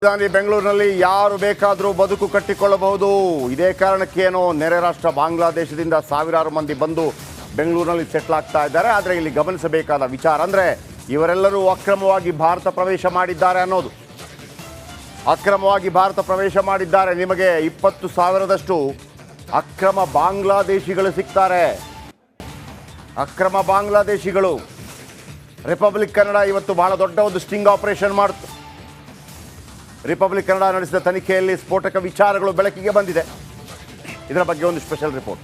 ರಾಜಧಾನಿ ಬೆಂಗಳೂರಿನಲ್ಲಿ ಯಾರು ಬೇಕಾದರೂ ಬದುಕು ಕಟ್ಟಿಕೊಳ್ಳಬಹುದು. ಇದೇ ಕಾರಣಕ್ಕೇನೋ ನೆರೆ ರಾಷ್ಟ್ರ ಬಾಂಗ್ಲಾದೇಶದಿಂದ ಸಾವಿರಾರು ಮಂದಿ ಬಂದು ಬೆಂಗಳೂರಿನಲ್ಲಿ ಸೆಟ್ಲ್ ಆಗ್ತಾ ಇದ್ದಾರೆ. ಆದರೆ ಇಲ್ಲಿ ಗಮನಿಸಬೇಕಾದ ವಿಚಾರ ಅಂದರೆ ಇವರೆಲ್ಲರೂ ಅಕ್ರಮವಾಗಿ ಭಾರತ ಪ್ರವೇಶ ಮಾಡಿದ್ದಾರೆ ಅನ್ನೋದು. ಅಕ್ರಮವಾಗಿ ಭಾರತ ಪ್ರವೇಶ ಮಾಡಿದ್ದಾರೆ. ನಿಮಗೆ 20,000ದಷ್ಟು ಅಕ್ರಮ ಬಾಂಗ್ಲಾದೇಶಿಗಳು ಸಿಗ್ತಾರೆ. ಅಕ್ರಮ ಬಾಂಗ್ಲಾದೇಶಿಗಳು. ರಿಪಬ್ಲಿಕ್ ಕನ್ನಡ ಇವತ್ತು ಬಹಳ ದೊಡ್ಡ ಒಂದು ಸ್ಟಿಂಗ್ ಆಪರೇಷನ್ ಮಾಡಿತು. ರಿಪಬ್ಲಿಕ್ ಕನ್ನಡ ನಡೆಸಿದ ತನಿಖೆಯಲ್ಲಿ ಸ್ಫೋಟಕ ವಿಚಾರಗಳು ಬೆಳಕಿಗೆ ಬಂದಿದೆ. ಇದರ ಬಗ್ಗೆ ಒಂದು ಸ್ಪೆಷಲ್ ರಿಪೋರ್ಟ್.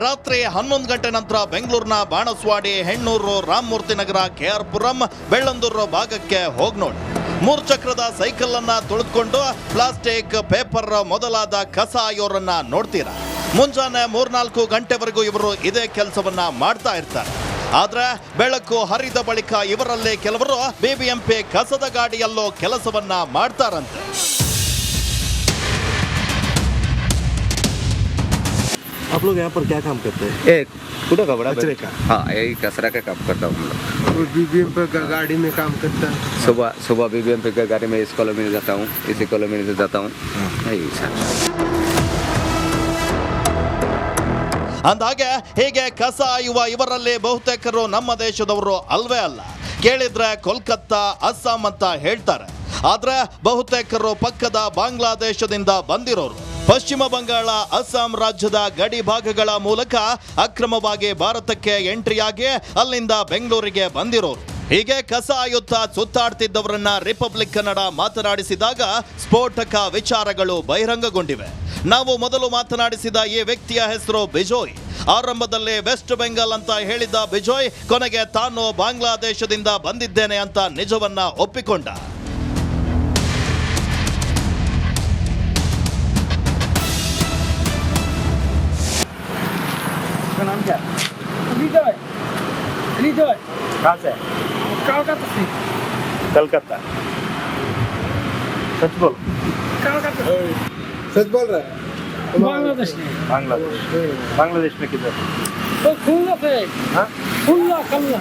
ರಾತ್ರಿ 11 ಗಂಟೆ ನಂತರ ಬೆಂಗಳೂರಿನ ಬಾಣಸ್ವಾಡಿ, ಹೆಣ್ಣೂರು, ರಾಮಮೂರ್ತಿ ನಗರ, ಕೆಆರ್ ಪುರಂ, ಬೆಳ್ಳಂದೂರು ಭಾಗಕ್ಕೆ ಹೋಗಿ ನೋಡಿ. 3 ಚಕ್ರದ ಸೈಕಲ್ ಅನ್ನ ತುಳಿದುಕೊಂಡು ಪ್ಲಾಸ್ಟಿಕ್, ಪೇಪರ್ ಮೊದಲಾದ ಕಸ ಆಯೋರನ್ನ ನೋಡ್ತೀರಾ. ಮುಂಜಾನೆ 3-4 ಗಂಟೆವರೆಗೂ ಇವರು ಇದೇ ಕೆಲಸವನ್ನ ಮಾಡ್ತಾ ಇರ್ತಾರೆ. ಆದ್ರೆ ಬೆಳಕು ಹರಿದ ಬಳಿಕ ಇವರಲ್ಲೇ ಕೆಲವರು ಬಿಬಿಎಂಪಿ ಕಸದ ಗಾಡಿಯಲ್ಲೋ ಕೆಲಸವನ್ನ ಮಾಡ್ತಾರಂತೆ. आप लोग यहाँ पर क्या काम करते हैं? एक कूड़ा का बड़ा कचरे का? हाँ, यही कचरा का काम करता हूँ हम लोग। बीबीएमपी का गाड़ी में काम करता है। सुबह बीबीएमपी का गाड़ी में इस कॉलोनी में जाता हूँ, इसी कॉलोनी से जाता हूँ। यही सर। ಅಂದಾಗೆ ಹೀಗೆ ಕಸ ಆಯುವ ಇವರಲ್ಲಿ ಬಹುತೇಕರು ನಮ್ಮ ದೇಶದವರು ಅಲ್ವೇ ಅಲ್ಲ. ಕೇಳಿದ್ರೆ ಕೋಲ್ಕತ್ತಾ, ಅಸ್ಸಾಂ ಅಂತ ಹೇಳ್ತಾರೆ. ಆದ್ರೆ ಬಹುತೇಕರು ಪಕ್ಕದ ಬಾಂಗ್ಲಾದೇಶದಿಂದ ಬಂದಿರೋರು. ಪಶ್ಚಿಮ ಬಂಗಾಳ, ಅಸ್ಸಾಂ ರಾಜ್ಯದ ಗಡಿ ಭಾಗಗಳ ಮೂಲಕ ಅಕ್ರಮವಾಗಿ ಭಾರತಕ್ಕೆ ಎಂಟ್ರಿಯಾಗಿ ಅಲ್ಲಿಂದ ಬೆಂಗಳೂರಿಗೆ ಬಂದಿರೋರು. ಹೀಗೆ ಕಸ ಆಯುತ್ತಾ ಸುತ್ತಾಡ್ತಿದ್ದವರನ್ನ ರಿಪಬ್ಲಿಕ್ ಕನ್ನಡ ಮಾತನಾಡಿಸಿದಾಗ ಸ್ಫೋಟಕ ವಿಚಾರಗಳು ಬಹಿರಂಗಗೊಂಡಿವೆ. ನಾವು ಮೊದಲು ಮಾತನಾಡಿಸಿದ ಈ ವ್ಯಕ್ತಿಯ ಹೆಸರು ಬಿಜೋಯ್. ಆರಂಭದಲ್ಲಿ ವೆಸ್ಟ್ ಬೆಂಗಾಲ್ ಅಂತ ಹೇಳಿದ್ದ ಬಿಜೋಯ್ ಕೊನೆಗೆ ತಾನು ಬಾಂಗ್ಲಾದೇಶದಿಂದ ಬಂದಿದ್ದೇನೆ ಅಂತ ನಿಜವನ್ನ ಒಪ್ಪಿಕೊಂಡ. नाम क्या? विजय। विजय। कहाँ से? कलकत्ता से। कलकत्ता। सच बोल। कलकत्ता। सच बोल रहा है। बांग्लादेश में। बांग्लादेश में किधर? तो खुल्ला से। हाँ? खुल्ला खुल्ला।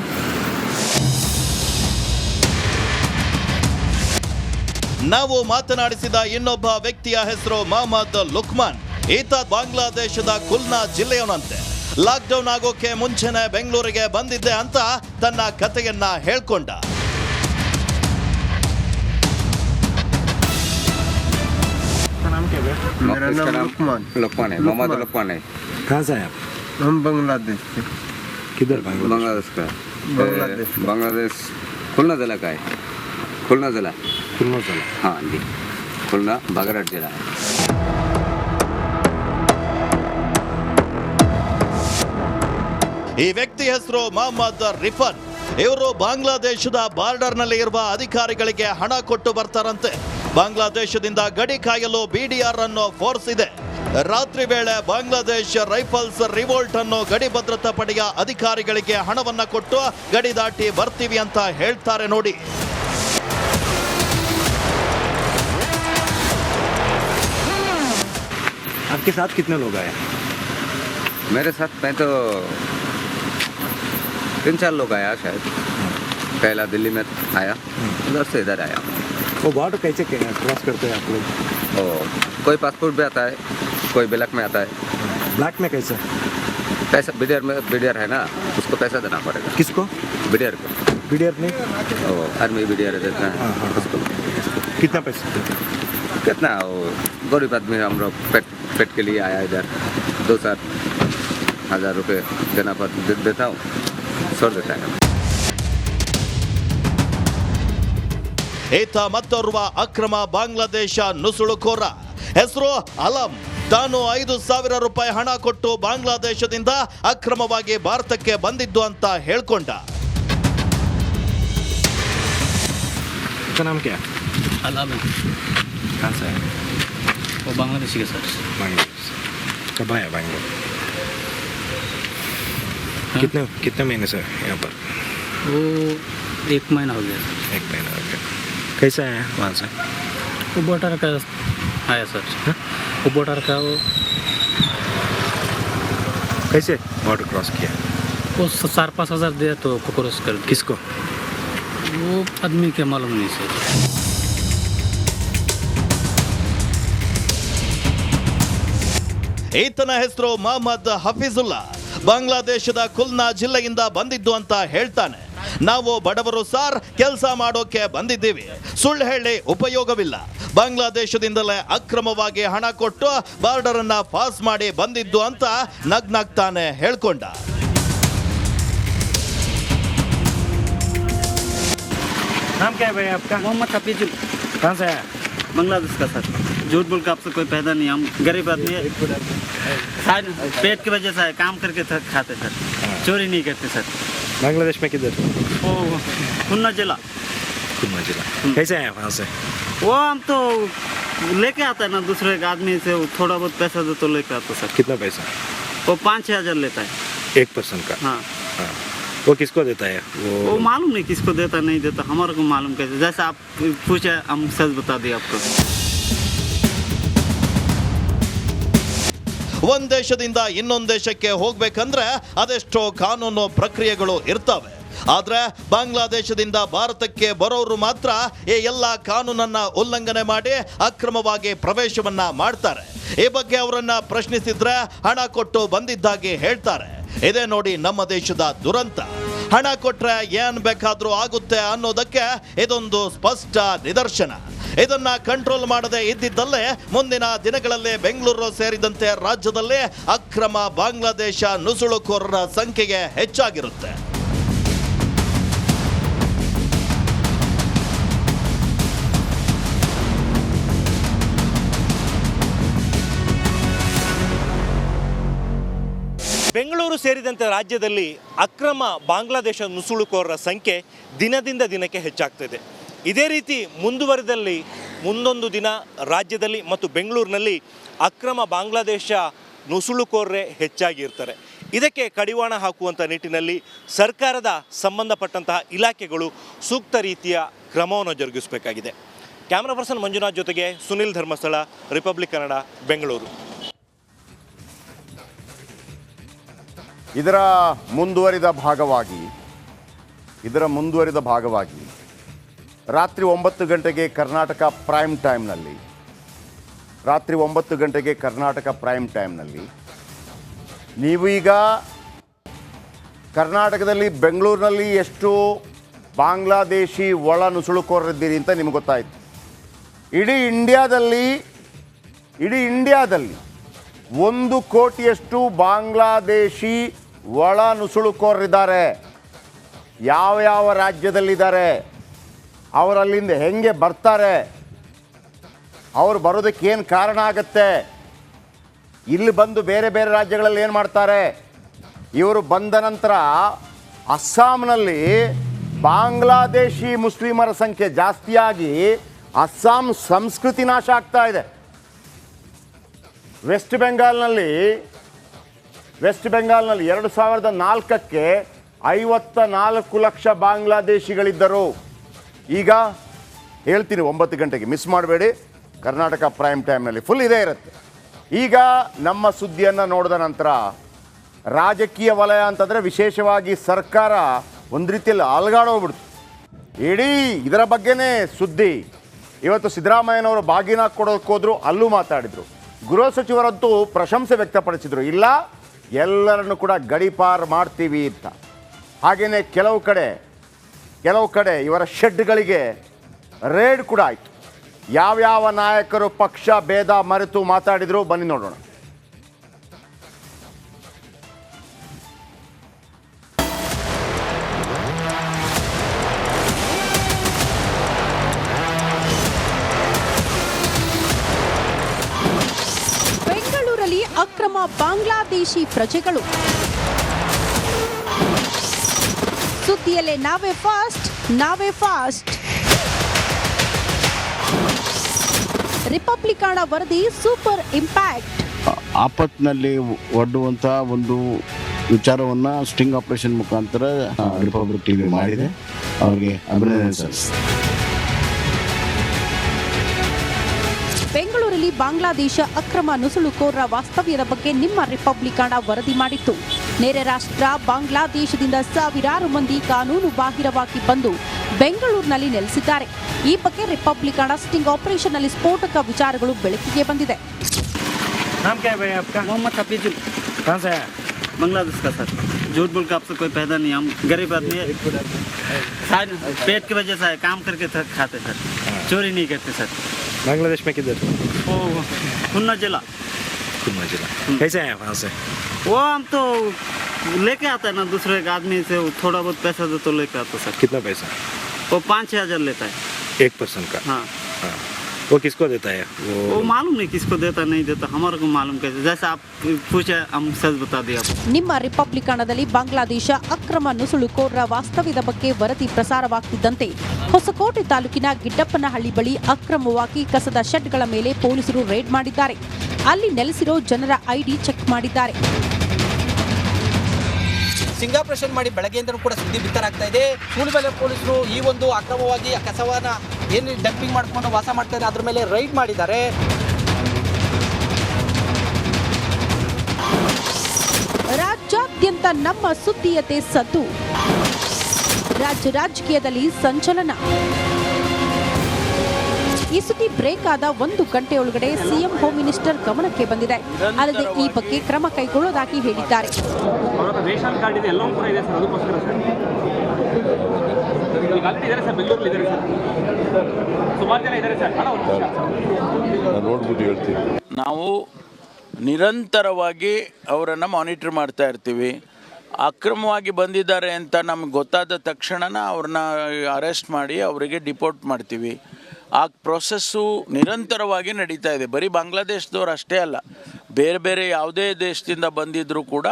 ನಾವು ಮಾತನಾಡಿಸಿದ ಇನ್ನೊಬ್ಬ ವ್ಯಕ್ತಿಯ ಹೆಸರು ಮೊಹಮ್ಮದ್ ಲುಕ್ಮಾನ್. ಈತ ಬಾಂಗ್ಲಾದೇಶದ ಕುಲ್ನಾ ಜಿಲ್ಲೆಯವನಂತೆ. ಲಾಕ್ಡೌನ್ ಆಗೋಕೆ ಮುಂಚೆನೆ ಬೆಂಗಳೂರಿಗೆ ಬಂದಿದ್ದೆ ಅಂತ ತನ್ನ ಕಥೆಯನ್ನ ಹೇಳ್ಕೊಂಡ. नाम क्या है? मेरा नाम लुकमान। लुकमान है, मोहम्मद लुकमान है। कहाँ से हैं आप? हम बांग्लादेश से। किधर बांग्लादेश? बांग्लादेश का। बांग्लादेश। बांग्लादेश खुलना जिला का है। खुलना जिला। खुलना जिला। हाँ जी, खुलना बागेरहाट जिला है। ಈ ವ್ಯಕ್ತಿ ಹೆಸರು ಮೊಹಮ್ಮದ್ ರಿಫನ್. ಇವರು ಬಾಂಗ್ಲಾದೇಶದ ಬಾರ್ಡರ್ ನಲ್ಲಿ ಇರುವ ಅಧಿಕಾರಿಗಳಿಗೆ ಹಣ ಕೊಟ್ಟು ಬರ್ತಾರಂತೆ. ಬಾಂಗ್ಲಾದೇಶದಿಂದ ಗಡಿ ಕಾಯಲು ಬಿಡಿಆರ್ ಅನ್ನೋ ಫೋರ್ಸ್ ಇದೆ. ರಾತ್ರಿ ವೇಳೆ ಬಾಂಗ್ಲಾದೇಶ ರೈಫಲ್ಸ್ ರಿವೋಲ್ಟ್ ಅನ್ನೋ ಗಡಿ ಭದ್ರತಾ ಪಡೆಯ ಅಧಿಕಾರಿಗಳಿಗೆ ಹಣವನ್ನ ಕೊಟ್ಟು ಗಡಿ ದಾಟಿ ಬರ್ತೀವಿ ಅಂತ ಹೇಳ್ತಾರೆ ನೋಡಿ. आपके साथ कितने लोग आए? मेरे साथ मैं तो 3-4 लोग आया शायद। पहला दिल्ली में आया, उधर से इधर आया। वो बॉर्डर कैसे क्रॉस करते हैं आप लोग? और कोई पासपोर्ट भी आता है, कोई ब्लैक में आता है। ब्लैक में कैसे? पैसा बीडीआर है ना, उसको पैसा देना पड़ेगा। किसको? बीडीआर को। बीडीआर नहीं? आर्मी बीडीआर देता है। हाँ, हाँ, उसको कितना पैसा? कितना वो गरीब आदमी हम लोग पेट के लिए आया इधर। 2-4 हज़ार रुपये देना देता हूँ, छोड़ देता है। ಈತ ಮತ್ತೋರ್ವ ಅಕ್ರಮ ಬಾಂಗ್ಲಾದೇಶ ನುಸುಳುಕೋರ. ಹೆಸರು ಅಲಂ. ತಾನು 5,000 ರೂಪಾಯಿ ಹಣ ಕೊಟ್ಟು ಬಾಂಗ್ಲಾದೇಶದಿಂದ ಅಕ್ರಮವಾಗಿ ಭಾರತಕ್ಕೆ ಬಂದಿದ್ದು ಅಂತ ಹೇಳ್ಕೊಂಡ. उसका नाम क्या? अलाम है। कहाँ से है? वो बांग्लादेशी के सर। बांग्लादेश। कब आया बांग्लादेश? हाँ? कितने महीने से यहाँ पर? वो 1 महीना हो गया। 1 महीना हो गया। कैसा है वहाँ से? वो बॉर्डर का आया सर। वो बॉर्डर का कैसे बॉर्डर क्रॉस किया? वो 4-5 हज़ार दिया तो क्रॉस कर दिया। किसको? वो आदमी के मालूम नहीं सर। ಈತನ ಹೆಸರು ಮೊಹಮ್ಮದ್ ಹಫೀಜುಲ್ಲಾ. ಬಾಂಗ್ಲಾದೇಶದ ಕುಲ್ನಾ ಜಿಲ್ಲೆಯಿಂದ ಬಂದಿದ್ದು ಅಂತ ಹೇಳ್ತಾನೆ. ನಾವು ಬಡವರು ಸಾರ್, ಕೆಲಸ ಮಾಡೋಕೆ ಬಂದಿದ್ದೀವಿ, ಸುಳ್ಳು ಹೇಳಿ ಉಪಯೋಗವಿಲ್ಲ. ಬಾಂಗ್ಲಾದೇಶದಿಂದಲೇ ಅಕ್ರಮವಾಗಿ ಹಣ ಕೊಟ್ಟು ಬಾರ್ಡರ್ ಅನ್ನ ಪಾಸ್ ಮಾಡಿ ಬಂದಿದ್ದು ಅಂತ ನಗ್ನಾಗ್ತಾನೆ ಹೇಳ್ಕೊಂಡ. नाम क्या है भाई आपका? मोहम्मद हफीजुल, कहाँ से है? बांग्लादेश का सर। झूठ बोल के आपसे कोई फायदा नहीं, हम गरीब आदमी है, शायद पेट की वजह से काम करके खाते सर, चोरी नहीं करते सर। बांग्लादेश में किधर? वो खुन्ना जिला। खुन्ना जिला। कैसे आए वहाँ से? वो हम तो लेके आता है ना दूसरे के आदमी से, थोड़ा बहुत पैसा दे तो लेके आता सर। कितना पैसा? वो 5-6 हज़ार लेता है। एक पर्सन का? हाँ। वो किसको देता है? वो मालूम नहीं किसको देता नहीं देता, हमारे को मालूम कैसे, जैसे आप पूछे हम सच बता दिए आपको। ಒಂದ್ ದೇಶದಿಂದ ಇನ್ನೊಂದು ದೇಶಕ್ಕೆ ಹೋಗ್ಬೇಕಂದ್ರೆ ಅದೆಷ್ಟೋ ಕಾನೂನು ಪ್ರಕ್ರಿಯೆಗಳು ಇರ್ತವೆ. ಆದ್ರೆ ಬಾಂಗ್ಲಾದೇಶದಿಂದ ಭಾರತಕ್ಕೆ ಬರೋರು ಮಾತ್ರ ಈ ಎಲ್ಲ ಕಾನೂನನ್ನ ಉಲ್ಲಂಘನೆ ಮಾಡಿ ಅಕ್ರಮವಾಗಿ ಪ್ರವೇಶವನ್ನ ಮಾಡ್ತಾರೆ. ಈ ಬಗ್ಗೆ ಅವರನ್ನ ಪ್ರಶ್ನಿಸಿದ್ರೆ ಹಣ ಕೊಟ್ಟು ಬಂದಿದ್ದಾಗಿ ಹೇಳ್ತಾರೆ. ಇದೇ ನೋಡಿ ನಮ್ಮ ದೇಶದ ದುರಂತ. ಹಣ ಕೊಟ್ರೆ ಏನ್ ಬೇಕಾದ್ರೂ ಆಗುತ್ತೆ ಅನ್ನೋದಕ್ಕೆ ಇದೊಂದು ಸ್ಪಷ್ಟ ನಿದರ್ಶನ. ಇದನ್ನ ಕಂಟ್ರೋಲ್ ಮಾಡದೆ ಇದ್ದಿದ್ದಲ್ಲೇ ಮುಂದಿನ ದಿನಗಳಲ್ಲಿ ಬೆಂಗಳೂರು ಸೇರಿದಂತೆ ರಾಜ್ಯದಲ್ಲಿ ಅಕ್ರಮ ಬಾಂಗ್ಲಾದೇಶ ನುಸುಳುಕೋರರ ಸಂಖ್ಯೆಗೆ ಹೆಚ್ಚಾಗಿರುತ್ತೆ. ಬೆಂಗಳೂರು ಸೇರಿದಂತೆ ರಾಜ್ಯದಲ್ಲಿ ಅಕ್ರಮ ಬಾಂಗ್ಲಾದೇಶ ನುಸುಳುಕೋರರ ಸಂಖ್ಯೆ ದಿನದಿಂದ ದಿನಕ್ಕೆ ಹೆಚ್ಚಾಗ್ತಿದೆ. ಇದೇ ರೀತಿ ಮುಂದುವರೆದಲ್ಲಿ ಮುಂದೊಂದು ದಿನ ರಾಜ್ಯದಲ್ಲಿ ಮತ್ತು ಬೆಂಗಳೂರಿನಲ್ಲಿ ಅಕ್ರಮ ಬಾಂಗ್ಲಾದೇಶ ನುಸುಳುಕೋರರೇ ಹೆಚ್ಚಾಗಿರ್ತಾರೆ. ಇದಕ್ಕೆ ಕಡಿವಾಣ ಹಾಕುವಂಥ ನಿಟ್ಟಿನಲ್ಲಿ ಸರ್ಕಾರದ ಸಂಬಂಧಪಟ್ಟಂತಹ ಇಲಾಖೆಗಳು ಸೂಕ್ತ ರೀತಿಯ ಕ್ರಮವನ್ನು ಜರುಗಿಸಬೇಕಾಗಿದೆ. ಕ್ಯಾಮ್ರಾ ಪರ್ಸನ್ ಮಂಜುನಾಥ್ ಜೊತೆಗೆ ಸುನಿಲ್ ಧರ್ಮಸ್ಥಳ, ರಿಪಬ್ಲಿಕ್ ಕನ್ನಡ, ಬೆಂಗಳೂರು. ಇದರ ಮುಂದುವರಿದ ಭಾಗವಾಗಿ ರಾತ್ರಿ 9 ಗಂಟೆಗೆ ಕರ್ನಾಟಕ ಪ್ರೈಮ್ ಟೈಮ್ನಲ್ಲಿ ನೀವು ಈಗ ಕರ್ನಾಟಕದಲ್ಲಿ ಬೆಂಗಳೂರಿನಲ್ಲಿ ಎಷ್ಟು ಬಾಂಗ್ಲಾದೇಶಿ ಒಳ ನುಸುಳುಕೋರರಿದ್ದೀರಿ ಅಂತ ನಿಮ್ಗೆ ಗೊತ್ತಾಯಿತು. ಇಡೀ ಇಂಡಿಯಾದಲ್ಲಿ 1 ಕೋಟಿಯಷ್ಟು ಬಾಂಗ್ಲಾದೇಶಿ ಒಳ ನುಸುಳುಕೋರರಿದ್ದಾರೆ. ಯಾವ ರಾಜ್ಯದಲ್ಲಿದ್ದಾರೆ, ಅವರಲ್ಲಿಂದ ಹೆಂಗೆ ಬರ್ತಾರೆ, ಅವರು ಬರೋದಕ್ಕೆ ಏನು ಕಾರಣ ಆಗತ್ತೆ, ಇಲ್ಲಿ ಬಂದು ಬೇರೆ ಬೇರೆ ರಾಜ್ಯಗಳಲ್ಲಿ ಏನು ಮಾಡ್ತಾರೆ, ಇವರು ಬಂದ ನಂತರ ಅಸ್ಸಾಂನಲ್ಲಿ ಬಾಂಗ್ಲಾದೇಶಿ ಮುಸ್ಲಿಮರ ಸಂಖ್ಯೆ ಜಾಸ್ತಿಯಾಗಿ ಅಸ್ಸಾಂ ಸಂಸ್ಕೃತಿ ನಾಶ ಆಗ್ತಾ ಇದೆ. ವೆಸ್ಟ್ ಬೆಂಗಾಲ್ನಲ್ಲಿ 2004ಕ್ಕೆ 54 ಲಕ್ಷ ಬಾಂಗ್ಲಾದೇಶಿಗಳಿದ್ದರು. ಈಗ ಹೇಳ್ತೀನಿ 9 ಗಂಟೆಗೆ ಮಿಸ್ ಮಾಡಬೇಡಿ. ಕರ್ನಾಟಕ ಪ್ರೈಮ್ ಟೈಮ್ನಲ್ಲಿ ಫುಲ್ ಇದೇ ಇರುತ್ತೆ. ಈಗ ನಮ್ಮ ಸುದ್ದಿಯನ್ನು ನೋಡಿದ ನಂತರ ರಾಜಕೀಯ ವಲಯ ಅಂತಂದರೆ ವಿಶೇಷವಾಗಿ ಸರ್ಕಾರ ಒಂದು ರೀತಿಯಲ್ಲಿ ಅಲುಗಾಡೋಗ್ಬಿಡ್ತು. ಇಡೀ ಇದರ ಬಗ್ಗೆನೇ ಸುದ್ದಿ. ಇವತ್ತು ಸಿದ್ದರಾಮಯ್ಯನವರು ಬಾಗಿನ ಕೊಡೋಕೆ ಹೋದ್ರು, ಅಲ್ಲೂ ಮಾತಾಡಿದರು. ಗೃಹ ಸಚಿವರಂತೂ ಪ್ರಶಂಸೆ ವ್ಯಕ್ತಪಡಿಸಿದರು, ಇಲ್ಲ ಎಲ್ಲರನ್ನು ಕೂಡ ಗಡೀಪಾರು ಮಾಡ್ತೀವಿ ಅಂತ. ಹಾಗೆಯೇ ಕೆಲವು ಕಡೆ ಇವರ ಶೆಡ್ಗಳಿಗೆ ರೇಡ್ ಕೂಡ ಆಯಿತು. ಯಾವ್ಯಾವ ನಾಯಕರು ಪಕ್ಷ ಭೇದ ಮರೆತು ಮಾತಾಡಿದ್ರು ಬನ್ನಿ ನೋಡೋಣ. ಬೆಂಗಳೂರಲ್ಲಿ ಅಕ್ರಮ ಬಾಂಗ್ಲಾದೇಶಿ ಪ್ರಜೆಗಳು. ಸುದ್ದಿಯಲ್ಲೇ ನಾವೇ ಫಾಸ್ಟ್. ರಿಪಬ್ಲಿಕ್ ಕನ್ನಡ ವರದಿ ಸೂಪರ್ ಇಂಪ್ಯಾಕ್ಟ್. ಆಪತ್ನಲ್ಲಿ ಒಡ್ಡುವಂಥ ಒಂದು ವಿಚಾರವನ್ನು ಸ್ಟಿಂಗ್ ಆಪರೇಷನ್ ಮುಖಾಂತರ ರಿಪಬ್ಲಿಕ್ ಟಿವಿ ಮಾಡಿದೆ. ಅವರಿಗೆ ಅಭಿನಂದನೆ ಸಲ್ಲಿಸ್ತೀನಿ. ಬೆಂಗಳೂರಲ್ಲಿ ಬಾಂಗ್ಲಾದೇಶ ಅಕ್ರಮ ನುಸುಳುಕೋರರ ವಾಸ್ತವ್ಯದ ಬಗ್ಗೆ ನಿಮ್ಮ ರಿಪಬ್ಲಿಕನ್ ವರದಿ ಮಾಡಿತ್ತು. ನೆರೆ ರಾಷ್ಟ್ರ ಬಾಂಗ್ಲಾದೇಶದಿಂದ ಸಾವಿರಾರು ಮಂದಿ ಕಾನೂನು ಬಾಹಿರವಾಗಿ ಬಂದು ಬೆಂಗಳೂರಿನಲ್ಲಿ ನೆಲೆಸಿದ್ದಾರೆ. ಈ ಬಗ್ಗೆ ರಿಪಬ್ಲಿಕನ್ ಸ್ಟಿಂಗ್ ಆಪರೇಷನ್ ನಲ್ಲಿ ಸ್ಫೋಟಕ ವಿಚಾರಗಳು ಬೆಳಕಿಗೆ ಬಂದಿದೆ. नाम क्या है भाई आपका? मोहम्मद हफीजुल, कहाँ से आया? बांग्लादेश का सर. झूठ बोल के आपसे कोई फायदा नहीं, हम गरीब आदमी है. शायद पेट की वजह से है, काम करके खाते सर, चोरी नहीं करते सर. बांग्लादेश में किधर? वो खुन्ना जिला. खुन्ना जिला. कैसे आए वहाँ से? वो हम तो लेके आता है ना दूसरे एक आदमी से, थोड़ा बहुत पैसा दो तो लेके आता सर. कितना पैसा? वो 5-6 हज़ार लेता है एक पर्सन का? हाँ. वो किसको देता है? वो मालूम नहीं किसको देता नहीं देता, हमारे को मालूम कैसे. जैसे आप पूछे हम सच बता दिया. ನಿಮ್ಮ ರಿಪಬ್ಲಿಕನದಲ್ಲಿ ಬಾಂಗ್ಲಾದೇಶ ಅಕ್ರಮ ನುಸುಳುಕೋರರ ವಾಸ್ತವ್ಯದ ಬಗ್ಗೆ ವರದಿ ಪ್ರಸಾರವಾಗುತ್ತಿದ್ದಂತೆ ಹೊಸಕೋಟೆ ತಾಲೂಕಿನ ಗಿಡ್ಡಪ್ಪನಹಳ್ಳಿ ಬಳಿ ಅಕ್ರಮವಾಗಿ ಕಸದ ಶೆಡ್ಗಳ ಮೇಲೆ ಪೊಲೀಸರು ರೇಡ್ ಮಾಡಿದ್ದಾರೆ. ಅಲ್ಲಿ ನೆಲೆಸಿರೋ ಜನರ ಐಡಿ ಚೆಕ್ ಮಾಡಿದ್ದಾರೆ. ಸಿಂಗಾಪರೇಷನ್ ಮಾಡಿ ಬೆಳಗ್ಗೆಯಿಂದಲೂ ಕೂಡ ಸುದ್ದಿ ಬಿತ್ತರಾಗ್ತಾ ಇದೆ. ಸೂಳುಬೆಲೆ ಪೊಲೀಸರು ಈ ಒಂದು ಅಕ್ರಮವಾಗಿ ಕಸವನ್ನ ಏನು ಡಂಪಿಂಗ್ ಮಾಡ್ಕೊಂಡು ವಾಸ ಮಾಡ್ತಾ ಇದ್ದಾರೆ ಅದ್ರ ಮೇಲೆ ರೈಡ್ ಮಾಡಿದ್ದಾರೆ. ರಾಜ್ಯಾದ್ಯಂತ ನಮ್ಮ ಸುದ್ದಿಯತೆ ಸದ್ದು. ರಾಜಕೀಯದಲ್ಲಿ ಸಂಚಲನ. ಈ ಸುದ್ದಿ ಬ್ರೇಕ್ ಆದ 1 ಗಂಟೆಯೊಳಗಡೆ ಸಿಎಂ ಹೋಮ್ ಮಿನಿಸ್ಟರ್ ಗಮನಕ್ಕೆ ಬಂದಿದೆ. ಅಲ್ಲದೆ ಈ ಬಗ್ಗೆ ಕ್ರಮ ಕೈಗೊಳ್ಳೋದಾಗಿ ಹೇಳಿದ್ದಾರೆ. ರೇಷನ್ ಕಾರ್ಡ್ ಇದೆ, ಎಲ್ಲವೂ ಕೂಡ ಇದೆ ಸರ್, ಅದಕ್ಕೋಸ್ಕರ ಸರ್ ಈಗ ಅಲ್ಲಿ ಇದ್ದಾರೆ ಸರ್, ಬೆಂಗಳೂರಲ್ಲಿ ಇದ್ದಾರೆ ಸರ್, ಸುಮಾರು ಜನ ಇದ್ದಾರೆ ಸರ್. ನೋಡ್ಬಿಟ್ಟು ಹೇಳ್ತೀನಿ. ನಾವು ನಿರಂತರವಾಗಿ ಅವರನ್ನು ಮಾನಿಟರ್ ಮಾಡ್ತಾ ಇರ್ತೀವಿ. ಅಕ್ರಮವಾಗಿ ಬಂದಿದ್ದಾರೆ ಅಂತ ನಮ್ಗೆ ಗೊತ್ತಾದ ತಕ್ಷಣ ಅವ್ರನ್ನ ಅರೆಸ್ಟ್ ಮಾಡಿ ಅವರಿಗೆ ಡಿಪೋರ್ಟ್ ಮಾಡ್ತೀವಿ. ಆ ಪ್ರೊಸೆಸ್ಸು ನಿರಂತರವಾಗಿ ನಡೀತಾ ಇದೆ. ಬರೀ ಬಾಂಗ್ಲಾದೇಶದವ್ರು ಅಷ್ಟೇ ಅಲ್ಲ, ಬೇರೆ ಬೇರೆ ಯಾವುದೇ ದೇಶದಿಂದ ಬಂದಿದ್ದರೂ ಕೂಡ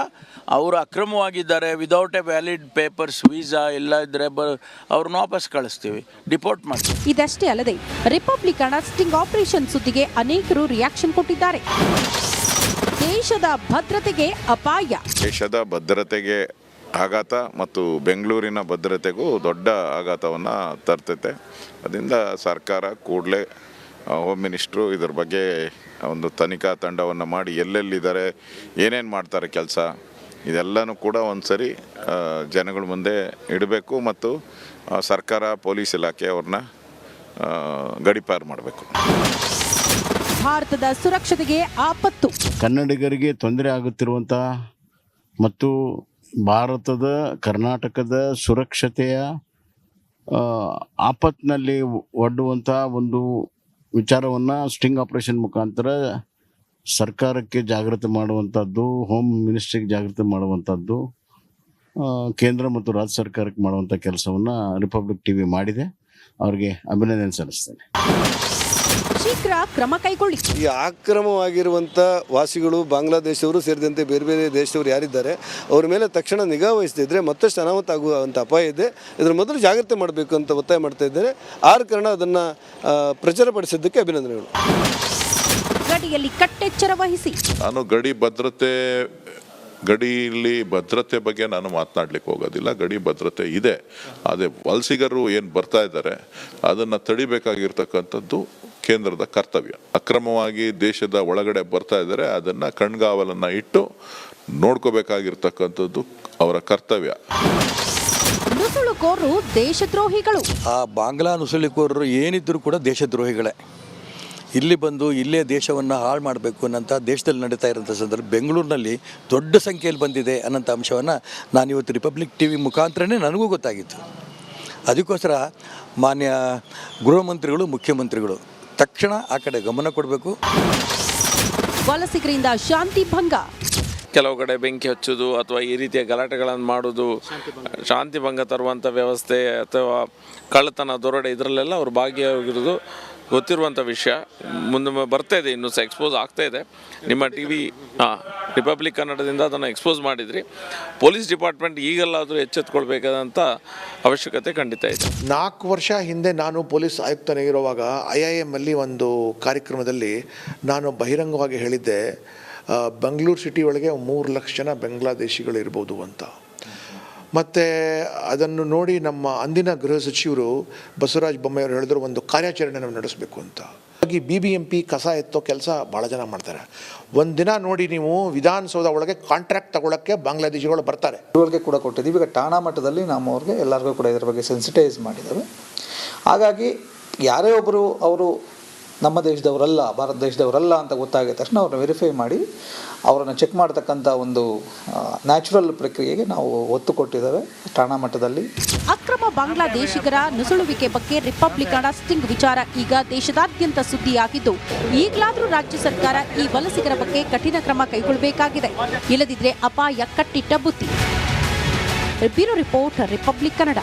ಅವರು ಅಕ್ರಮವಾಗಿದ್ದಾರೆ, without a valid papers, visa ಎಲ್ಲ ಇದ್ದರೆ ಅವ್ರನ್ನ ವಾಪಸ್ ಕಳಿಸ್ತೀವಿ, ಡಿಪೋರ್ಟ್ ಮಾಡ್ತೀವಿ. ಇದಷ್ಟೇ ಅಲ್ಲದೆ ರಿಪಬ್ಲಿಕನ್ ಸ್ಟಿಂಗ್ ಆಪರೇಷನ್ ಸುದ್ದಿಗೆ ಅನೇಕರು ರಿಯಾಕ್ಷನ್ ಕೊಟ್ಟಿದ್ದಾರೆ. ದೇಶದ ಭದ್ರತೆಗೆ ಅಪಾಯ. ದೇಶದ ಭದ್ರತೆಗೆ ಆಘಾತ ಮತ್ತು ಬೆಂಗಳೂರಿನ ಭದ್ರತೆಗೂ ದೊಡ್ಡ ಆಘಾತವನ್ನು ತರ್ತೈತೆ. ಅದರಿಂದ ಸರ್ಕಾರ ಕೂಡಲೇ ಹೋಮ್ ಮಿನಿಸ್ಟ್ರು ಇದ್ರ ಬಗ್ಗೆ ಒಂದು ತನಿಖಾ ತಂಡವನ್ನು ಮಾಡಿ ಎಲ್ಲೆಲ್ಲಿದ್ದಾರೆ, ಏನೇನು ಮಾಡ್ತಾರೆ ಕೆಲಸ, ಇದೆಲ್ಲನೂ ಕೂಡ ಒಂದು ಸರಿ ಜನಗಳ ಮುಂದೆ ಇಡಬೇಕು ಮತ್ತು ಸರ್ಕಾರ ಪೊಲೀಸ್ ಇಲಾಖೆ ಅವ್ರನ್ನ ಗಡೀಪಾರು ಮಾಡಬೇಕು. ಭಾರತದ ಸುರಕ್ಷತೆಗೆ ಆಪತ್ತು. ಕನ್ನಡಿಗರಿಗೆ ತೊಂದರೆ ಆಗುತ್ತಿರುವಂಥ ಮತ್ತು ಭಾರತದ ಕರ್ನಾಟಕದ ಸುರಕ್ಷತೆಯ ಆಪತ್ತಿನಲ್ಲಿ ಒಡ್ಡುವಂಥ ಒಂದು ವಿಚಾರವನ್ನು ಸ್ಟಿಂಗ್ ಆಪರೇಷನ್ ಮುಖಾಂತರ ಸರ್ಕಾರಕ್ಕೆ ಜಾಗೃತಿ ಮಾಡುವಂಥದ್ದು, ಹೋಮ್ ಮಿನಿಸ್ಟ್ರಿಗೆ ಜಾಗೃತಿ ಮಾಡುವಂಥದ್ದು, ಕೇಂದ್ರ ಮತ್ತು ರಾಜ್ಯ ಸರ್ಕಾರಕ್ಕೆ ಮಾಡುವಂಥ ಕೆಲಸವನ್ನು ರಿಪಬ್ಲಿಕ್ ಟಿವಿ ಮಾಡಿದೆ. ಅವರಿಗೆ ಅಭಿನಂದನೆ ಸಲ್ಲಿಸ್ತೇನೆ. ಶೀಘ್ರ ಕ್ರಮ ಕೈಗೊಳ್ಳಿ. ಈ ಅಕ್ರಮವಾಗಿರುವಂಥ ವಾಸಿಗಳು ಬಾಂಗ್ಲಾದೇಶವರು ಸೇರಿದಂತೆ ಬೇರೆ ಬೇರೆ ದೇಶದವರು ಯಾರಿದ್ದಾರೆ ಅವ್ರ ಮೇಲೆ ತಕ್ಷಣ ನಿಗಾ ವಹಿಸ್ತಿದ್ರೆ ಮತ್ತಷ್ಟು ಅನಾಹುತ ಆಗುವಂಥ ಅಪಾಯ ಇದೆ. ಇದರ ಮೊದಲು ಜಾಗ್ರತೆ ಮಾಡಬೇಕು ಅಂತ ಒತ್ತಾಯ ಮಾಡ್ತಾ ಇದ್ದೇನೆ. ಆದ ಕಾರಣ ಅದನ್ನು ಪ್ರಚಾರಪಡಿಸಿದ್ದಕ್ಕೆ ಅಭಿನಂದನೆಗಳು. ಗಡಿಯಲ್ಲಿ ಕಟ್ಟೆಚ್ಚರ ವಹಿಸಿ. ನಾನು ಗಡಿಯಲ್ಲಿ ಭದ್ರತೆ ಬಗ್ಗೆ ನಾನು ಮಾತನಾಡಲಿಕ್ಕೆ ಹೋಗೋದಿಲ್ಲ. ಗಡಿ ಭದ್ರತೆ ಇದೆ, ಅದೇ ವಲಸಿಗರು ಏನು ಬರ್ತಾ ಇದ್ದಾರೆ ಅದನ್ನು ತಡಿಬೇಕಾಗಿರ್ತಕ್ಕಂಥದ್ದು ಕೇಂದ್ರದ ಕರ್ತವ್ಯ. ಅಕ್ರಮವಾಗಿ ದೇಶದ ಒಳಗಡೆ ಬರ್ತಾ ಇದ್ದಾರೆ, ಅದನ್ನು ಕಣ್ಗಾವಲನ್ನು ಇಟ್ಟು ನೋಡ್ಕೋಬೇಕಾಗಿರ್ತಕ್ಕಂಥದ್ದು ಅವರ ಕರ್ತವ್ಯ. ನುಸುಳುಕೋರರು ದೇಶದ್ರೋಹಿಗಳು. ಆ ಬಾಂಗ್ಲಾ ನುಸುಳುಕೋರರು ಏನಿದ್ದರೂ ಕೂಡ ದೇಶದ್ರೋಹಿಗಳೇ. ಇಲ್ಲಿ ಬಂದು ಇಲ್ಲೇ ದೇಶವನ್ನು ಹಾಳು ಮಾಡಬೇಕು ಅನ್ನೋಂಥ ದೇಶದಲ್ಲಿ ನಡೀತಾ ಇರೋಂಥ ಸಂದರ್ಭ ಬೆಂಗಳೂರಿನಲ್ಲಿ ದೊಡ್ಡ ಸಂಖ್ಯೆಯಲ್ಲಿ ಬಂದಿದೆ ಅನ್ನೋಂಥ ಅಂಶವನ್ನು ನಾನಿವತ್ತು ರಿಪಬ್ಲಿಕ್ ಟಿವಿ ಮುಖಾಂತರನೇ ನನಗೂ ಗೊತ್ತಾಗಿತ್ತು. ಅದಕ್ಕೋಸ್ಕರ ಮಾನ್ಯ ಗೃಹ ಮಂತ್ರಿಗಳು, ಮುಖ್ಯಮಂತ್ರಿಗಳು ತಕ್ಷಣ ಆ ಕಡೆ ಗಮನ ಕೊಡಬೇಕು. ವಲಸಿಗರಿಂದ ಶಾಂತಿ ಭಂಗ. ಕೆಲವು ಕಡೆ ಬೆಂಕಿ ಹಚ್ಚೋದು ಅಥವಾ ಈ ರೀತಿಯ ಗಲಾಟೆಗಳನ್ನು ಮಾಡೋದು, ಶಾಂತಿ ಭಂಗ ತರುವಂಥ ವ್ಯವಸ್ಥೆ ಅಥವಾ ಕಳ್ಳತನ, ದೊರಡೆ ಇದರಲ್ಲೆಲ್ಲ ಅವರು ಭಾಗಿಯಾಗಿರೋದು ಗೊತ್ತಿರುವಂಥ ವಿಷಯ. ಮುಂದೆ ಬರ್ತಾ ಇದೆ, ಇನ್ನೂ ಸಹ ಎಕ್ಸ್ಪೋಸ್ ಆಗ್ತಾ ಇದೆ. ನಿಮ್ಮ ಟಿ ವಿ ರಿಪಬ್ಲಿಕ್ ಕನ್ನಡದಿಂದ ಅದನ್ನು ಎಕ್ಸ್ಪೋಸ್ ಮಾಡಿದ್ರಿ. ಪೊಲೀಸ್ ಡಿಪಾರ್ಟ್ಮೆಂಟ್ ಈಗಲ್ಲಾದರೂ ಎಚ್ಚೆತ್ತುಕೊಳ್ಬೇಕಾದಂಥ ಅವಶ್ಯಕತೆ ಖಂಡಿತ ಇದೆ. 4 ವರ್ಷ ಹಿಂದೆ ನಾನು ಪೊಲೀಸ್ ಆಯುಕ್ತನಾಗಿರುವಾಗ IIM ಅಲ್ಲಿ ಒಂದು ಕಾರ್ಯಕ್ರಮದಲ್ಲಿ ನಾನು ಬಹಿರಂಗವಾಗಿ ಹೇಳಿದ್ದೆ, ಬೆಂಗಳೂರು ಸಿಟಿ ಒಳಗೆ 3 ಲಕ್ಷ ಜನ ಬಾಂಗ್ಲಾದೇಶಿಗಳು ಇರ್ಬೋದು ಅಂತ. ಮತ್ತು ಅದನ್ನು ನೋಡಿ ನಮ್ಮ ಅಂದಿನ ಗೃಹ ಸಚಿವರು ಬಸವರಾಜ ಬೊಮ್ಮಾಯಿಯವರು ಹೇಳಿದ್ರು, ಒಂದು ಕಾರ್ಯಾಚರಣೆ ನಾವು ನಡೆಸಬೇಕು ಅಂತ. BBMP ಕಸ ಎತ್ತೋ ಕೆಲಸ ಭಾಳ ಜನ ಮಾಡ್ತಾರೆ. ಒಂದು ದಿನ ನೋಡಿ ನೀವು ವಿಧಾನಸೌಧ ಒಳಗೆ ಕಾಂಟ್ರಾಕ್ಟ್ ತಗೊಳ್ಳೋಕ್ಕೆ ಬಾಂಗ್ಲಾದೇಶಿಗಳು ಬರ್ತಾರೆ. ಇವ್ರಿಗೆ ಕೂಡ ಕೊಟ್ಟಿದ್ದೀವಿ. ಈಗ ಠಾಣಾ ಮಟ್ಟದಲ್ಲಿ ನಾವು ಅವ್ರಿಗೆ ಎಲ್ಲರಿಗೂ ಕೂಡ ಇದರ ಬಗ್ಗೆ ಸೆನ್ಸಿಟೈಸ್ ಮಾಡಿದ್ದೇವೆ. ಹಾಗಾಗಿ ಯಾರೇ ಒಬ್ಬರು ಅವರು ನಮ್ಮ ದೇಶದವರಲ್ಲ, ಭಾರತ ದೇಶದವರಲ್ಲ ಅಂತ ಗೊತ್ತಾಗಿದ ತಕ್ಷಣ ಅವ್ರನ್ನ ವೆರಿಫೈ ಮಾಡಿ ಅವರನ್ನು ಚೆಕ್ ಮಾಡ್ತಕ್ಕಂಥ ಒಂದು ನ್ಯಾಚುರಲ್ ಪ್ರಕ್ರಿಯೆಗೆ ನಾವು ಒತ್ತು ಕೊಟ್ಟಿದ್ದೇವೆ ಠಾಣಾ ಮಟ್ಟದಲ್ಲಿ. ಅಕ್ರಮ ಬಾಂಗ್ಲಾದೇಶಿಗರ ನುಸುಳುವಿಕೆ ಬಗ್ಗೆ ರಿಪಬ್ಲಿಕನ್ ಸ್ಟಿಂಗ್ ವಿಚಾರ ಈಗ ದೇಶದಾದ್ಯಂತ ಸುದ್ದಿಯಾಗಿದ್ದು, ಈಗಲಾದರೂ ರಾಜ್ಯ ಸರ್ಕಾರ ಈ ವಲಸಿಗರ ಬಗ್ಗೆ ಕಠಿಣ ಕ್ರಮ ಕೈಗೊಳ್ಳಬೇಕಾಗಿದೆ. ಇಲ್ಲದಿದ್ದರೆ ಅಪಾಯ ಕಟ್ಟಿಟ್ಟ ಬುತ್ತಿ. Bureau report, republic Kannada.